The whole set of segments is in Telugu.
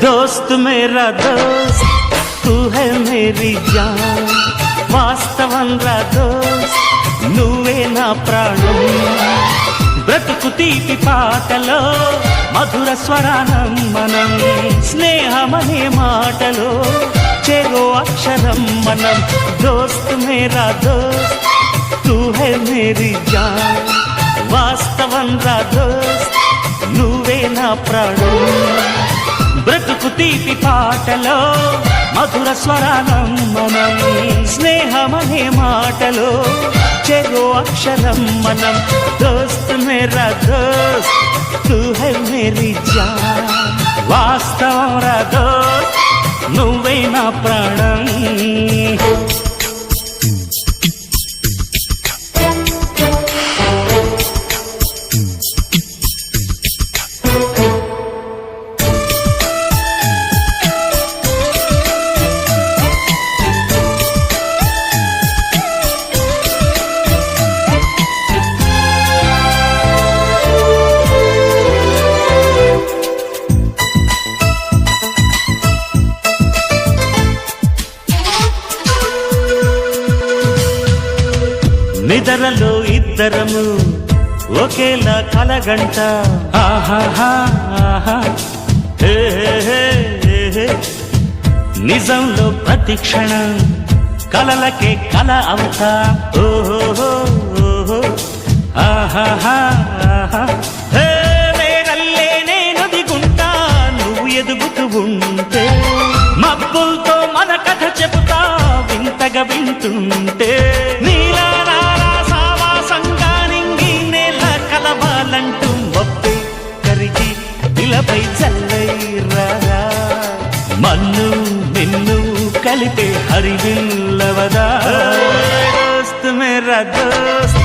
दोस्त मेरा दोस्त तू है मेरी जान వాస్తవం రా దోస్త్ నువ్వే నా ప్రాణం బ్రతుకు తీపి పాటలో మధుర స్వరానం మనం స్నేహమనే మాటలో చెరో అక్షరం మనం దోస్త్ మేరా దోస్త్ తూ హై మేరీ జాన్ వాస్తవం రా దోస్త్ నువ్వే నా ప్రాణం బ్రతుకు తీపి పాటలో మధుర స్వరానం మనం స్నేహమనే మాటలో చెరో అక్షరం మనం దోస్త్ మేరా దోస్త్ తూ హై మేరీ జాన్ వాస్తవం రా దోస్త్ నువ్వే నా ప్రాణం నిద్రలో ఇద్దరము ఒకేలా కలగంట నిజంలో ప్రతి క్షణం కలలకే కల అవుతా నేనల్లే నేను దిగుంటా నువ్వు ఎదుగుతూ ఉంటే మబ్బులతో మన కథ చెబుతా వింతగా వింటుంటే నీలా పై చల్లైరా మన్ను నిన్ను కలిపే హరివిల్లవదా దోస్త్ మేరా దోస్త్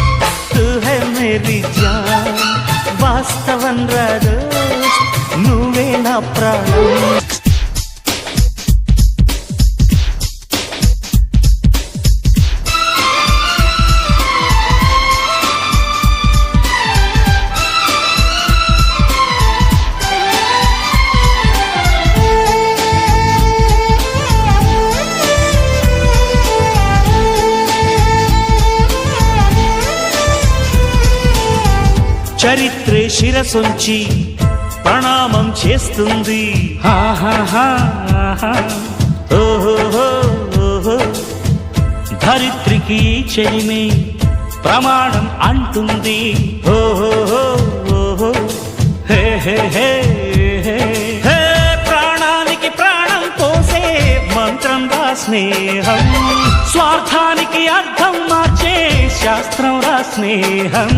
తూ హై మేరీ జాన్ వాస్తవం రా దోస్త్ నువ్వే నా ప్రాణం చరిత్రే శిరసొంచి ప్రణామం చేస్తుంది ధరిత్రికి చెలిమే ప్రమాణం అంటుంది ప్రాణానికి ప్రాణం పోసే మంత్రం రా స్నేహం స్వార్థానికి అర్థం మార్చే శాస్త్రం రా స్నేహం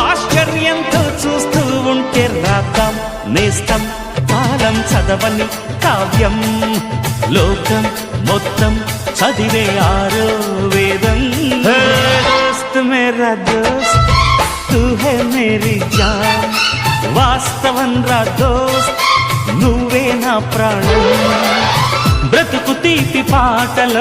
ఆశ్చర్యంతో చూస్తూ ఉంటే రాద్దాం నేస్తం కాలం చదవని కావ్యం లోకం మొత్తం చదివే ఆరో వేదం దోస్త్ మేరా దోస్త్ తూ హై మేరీ జాన్ వాస్తవం రా దోస్త్ నువ్వే నా ప్రాణం బ్రతుకు తీపి పాటల